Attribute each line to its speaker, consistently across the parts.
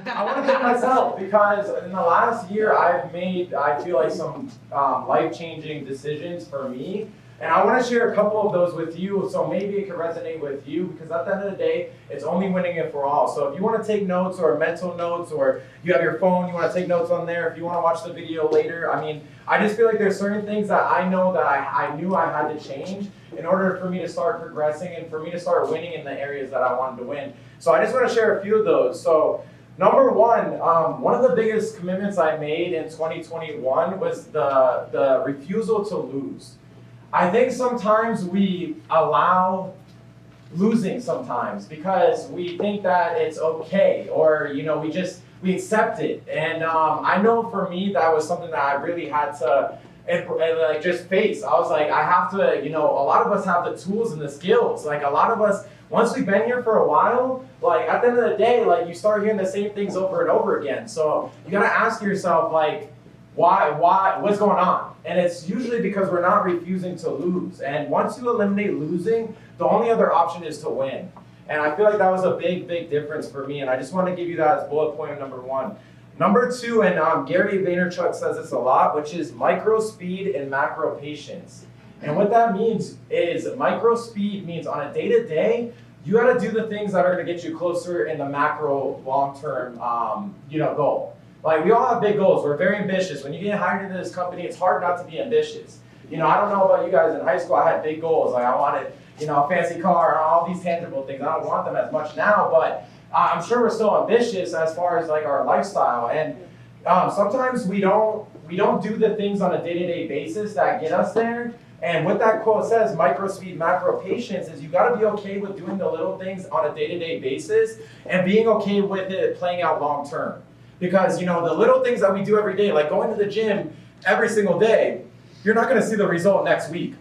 Speaker 1: I want to thank myself because in the last year I've made, I feel like, some life-changing decisions for me. And I want to share a couple of those with you, so maybe it can resonate with you, because at the end of the day, it's only winning it for all. So if you want to take notes or mental notes, or you have your phone, you want to take notes on there, if you want to watch the video later, I mean, I just feel like there's certain things that I know that I knew I had to change in order for me to start progressing and for me to start winning in the areas that I wanted to win. So I just want to share a few of those. So number one of the biggest commitments I made in 2021 was the refusal to lose. I think sometimes we allow losing sometimes because we think that it's okay, or we accept it. And I know for me that was something that I really had to just face. I was like, I have to, a lot of us have the tools and the skills. Like a lot of us, once we've been here for a while, like at the end of the day, like you start hearing the same things over and over again. So you gotta ask yourself, like, why, what's going on? And it's usually because we're not refusing to lose. And once you eliminate losing, the only other option is to win. And I feel like that was a big, big difference for me. And I just want to give you that as bullet point number one. Number two, and Gary Vaynerchuk says this a lot, which is micro speed and macro patience. And what that means is micro speed means on a day-to-day, you got to do the things that are going to get you closer in the macro long-term goal. Like, we all have big goals. We're very ambitious. When you get hired into this company, it's hard not to be ambitious. I don't know about you guys in high school. I had big goals. Like, I wanted, a fancy car, all these tangible things. I don't want them as much now, but I'm sure we're still ambitious as far as like our lifestyle. And sometimes we don't do the things on a day-to-day basis that get us there. And what that quote says, micro speed, macro patience, is you got to be okay with doing the little things on a day-to-day basis and being okay with it playing out long-term. Because, the little things that we do every day, like going to the gym every single day, you're not going to see the result next week.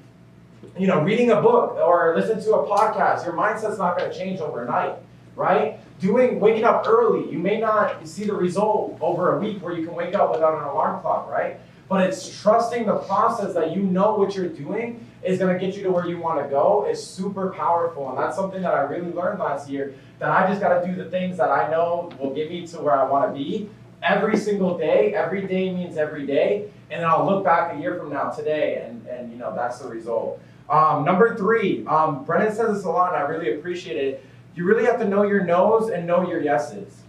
Speaker 1: Reading a book or listening to a podcast, your mindset's not going to change overnight, right? Waking up early, you may not see the result over a week where you can wake up without an alarm clock, right? But it's trusting the process that what you're doing is going to get you to where you want to go is super powerful. And that's something that I really learned last year, that I just got to do the things that I know will get me to where I want to be every single day. Every day means every day. And then I'll look back a year from now today, and that's the result. Number three, Brennan says this a lot, and I really appreciate it. You really have to know your no's and know your yeses.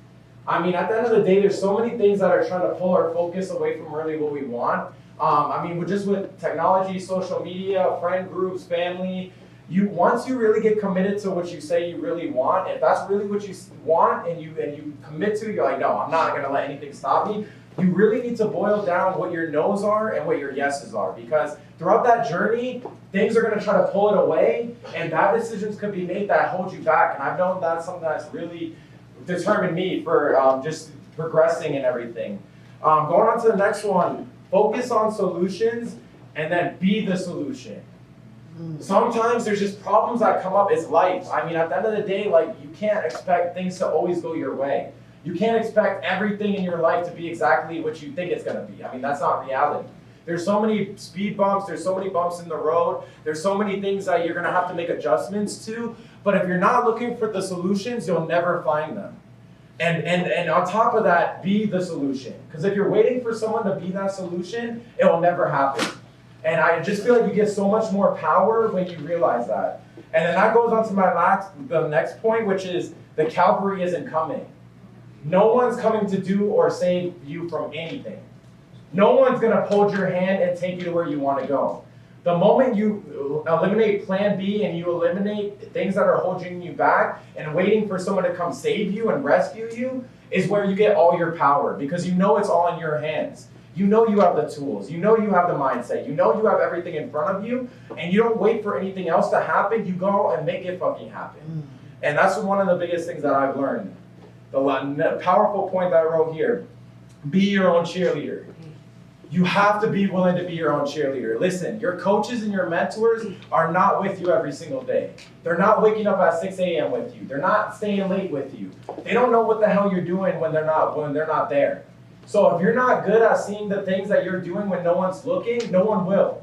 Speaker 1: I mean, at the end of the day, there's so many things that are trying to pull our focus away from really what we want. With technology, social media, friend groups, family, once you really get committed to what you say you really want, if that's really what you want and you commit to, you're like, no, I'm not going to let anything stop me. You really need to boil down what your no's are and what your yeses are, because throughout that journey, things are going to try to pull it away, and bad decisions could be made that hold you back. And I've known that's something that's really determined me for just progressing and everything. Going on to the next one, focus on solutions and then be the solution. Sometimes there's just problems that come up. It's life. I mean, at the end of the day, like, you can't expect things to always go your way. You can't expect everything in your life to be exactly what you think it's going to be. I mean, that's not reality. There's so many speed bumps. There's so many bumps in the road. There's so many things that you're going to have to make adjustments to. But if you're not looking for the solutions, you'll never find them. And on top of that, be the solution. Because if you're waiting for someone to be that solution, it will never happen. And I just feel like you get so much more power when you realize that. And then that goes on to the next point, which is the Cavalry isn't coming. No one's coming to do or save you from anything. No one's going to hold your hand and take you to where you want to go. The moment you eliminate plan B and you eliminate things that are holding you back and waiting for someone to come save you and rescue you is where you get all your power, because it's all in your hands. You have the tools. You have the mindset. You have everything in front of you, and you don't wait for anything else to happen. You go and make it fucking happen. And that's one of the biggest things that I've learned. The powerful point that I wrote here, be your own cheerleader. You have to be willing to be your own cheerleader. Listen, your coaches and your mentors are not with you every single day. They're not waking up at 6 a.m. with you. They're not staying late with you. They don't know what the hell you're doing when they're not there. So if you're not good at seeing the things that you're doing when no one's looking, no one will.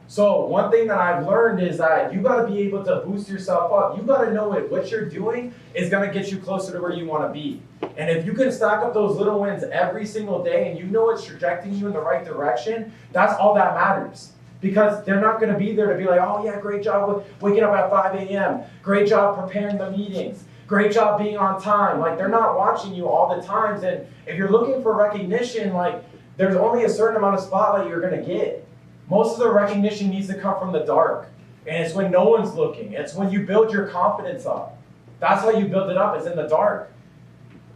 Speaker 1: So one thing that I've learned is that you got to be able to boost yourself up. You got to know what you're doing is going to get you closer to where you want to be. And if you can stack up those little wins every single day and you know it's trajecting you in the right direction, that's all that matters. Because they're not going to be there to be like, oh yeah, great job waking up at 5 a.m. Great job preparing the meetings. Great job being on time. Like, they're not watching you all the times. And if you're looking for recognition, like, there's only a certain amount of spotlight you're going to get. Most of the recognition needs to come from the dark. And it's when no one's looking. It's when you build your confidence up. That's how you build it up, is in the dark.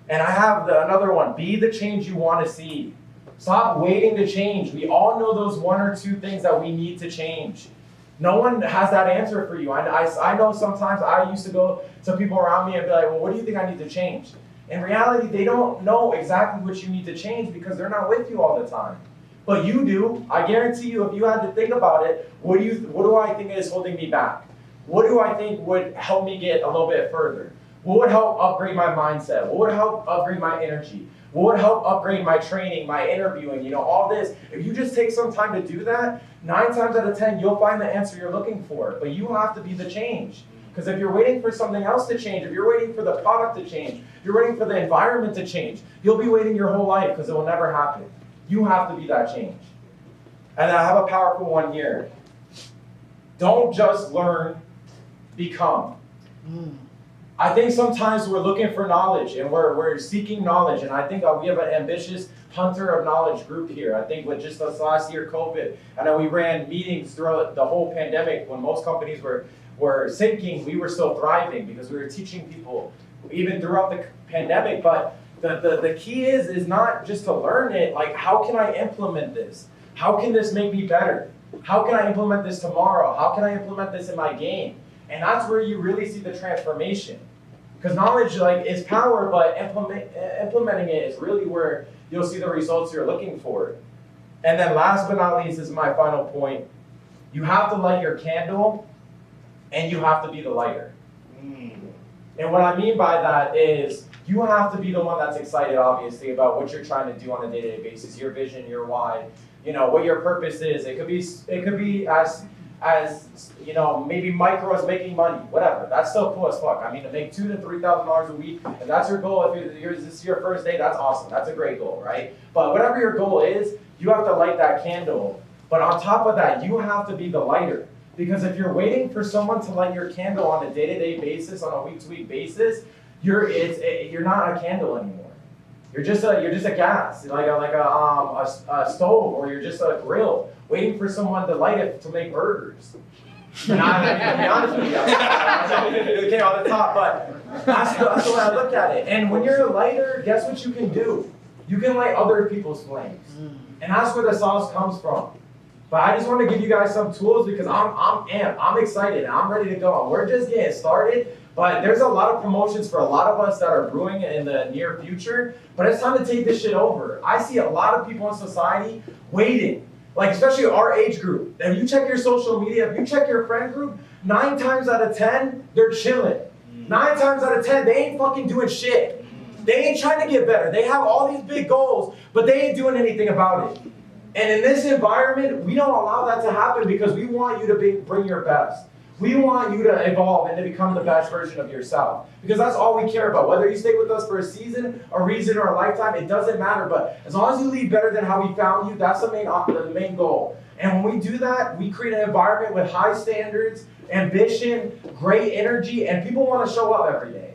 Speaker 1: And I have another one. Be the change you want to see. Stop waiting to change. We all know those one or two things that we need to change. No one has that answer for you. I know sometimes I used to go to people around me and be like, well, what do you think I need to change? In reality, they don't know exactly what you need to change because they're not with you all the time. But you do. I guarantee you, if you had to think about it, what do I think is holding me back? What do I think would help me get a little bit further? What would help upgrade my mindset? What would help upgrade my energy? What would help upgrade my training, my interviewing, all this? If you just take some time to do that, 9 times out of 10, you'll find the answer you're looking for. But you have to be the change. Because if you're waiting for something else to change, if you're waiting for the product to change, if you're waiting for the environment to change, you'll be waiting your whole life because it will never happen. You have to be that change. And I have a powerful one here. Don't just learn, become. I think sometimes we're looking for knowledge and we're seeking knowledge. And I think we have an ambitious hunter of knowledge group here. I think with just this last year, COVID, I know we ran meetings throughout the whole pandemic when most companies were sinking, we were still thriving because we were teaching people even throughout the pandemic. But the key is not just to learn it, like, how can I implement this? How can this make me better? How can I implement this tomorrow? How can I implement this in my game? And that's where you really see the transformation. Because knowledge is power, but implementing it is really where you'll see the results you're looking for. And then last but not least is my final point. You have to light your candle and you have to be the lighter. And what I mean by that is you have to be the one that's excited, obviously, about what you're trying to do on a day-to-day basis, your vision, your why, what your purpose is. It could be as maybe micro as making money, whatever. That's still cool as fuck. I mean, to make $2,000 to $3,000 a week, if that's your goal, if this is your first day, that's awesome. That's a great goal, right? But whatever your goal is, you have to light that candle. But on top of that, you have to be the lighter. Because if you're waiting for someone to light your candle on a day-to-day basis, on a week-to-week basis, you're not a candle anymore. You're just a gas, like a stove, or you're just a grill, waiting for someone to light it to make burgers. And to be honest with you, it came off the top, but that's the way I look at it. And when you're a lighter, guess what you can do? You can light other people's flames, and that's where the sauce comes from. But I just want to give you guys some tools because I'm amped, I'm excited, and I'm ready to go. We're just getting started, but there's a lot of promotions for a lot of us that are brewing in the near future. But it's time to take this shit over. I see a lot of people in society waiting, like especially our age group. If you check your social media, if you check your friend group, 9 times out of 10, they're chilling. 9 times out of 10, they ain't fucking doing shit. They ain't trying to get better. They have all these big goals, but they ain't doing anything about it. And in this environment, we don't allow that to happen because we want you to bring your best. We want you to evolve and to become the best version of yourself. Because that's all we care about. Whether you stay with us for a season, a reason, or a lifetime, it doesn't matter. But as long as you leave better than how we found you, that's the main goal. And when we do that, we create an environment with high standards, ambition, great energy, and people want to show up every day.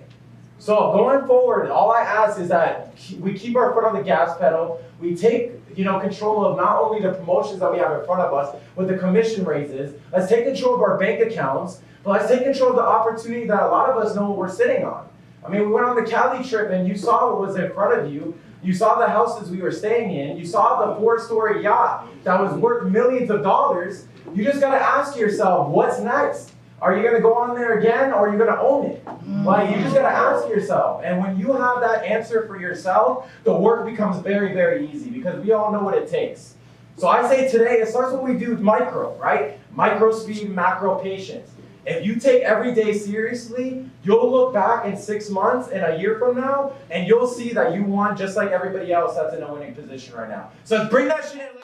Speaker 1: So going forward, all I ask is that we keep our foot on the gas pedal. We take control of not only the promotions that we have in front of us with the commission raises. Let's take control of our bank accounts, but let's take control of the opportunity that a lot of us know what we're sitting on. I mean, we went on the Cali trip and you saw what was in front of you. You saw the houses we were staying in. You saw the 4-story yacht that was worth millions of dollars. You just got to ask yourself, what's next? Are you going to go on there again, or are you going to own it? Like, you just got to ask yourself. And when you have that answer for yourself, the work becomes very, very easy because we all know what it takes. So I say today, it starts what we do with micro, right? Micro speed, macro patience. If you take every day seriously, you'll look back in 6 months and a year from now, and you'll see that you won just like everybody else that's in a winning position right now. So bring that shit in.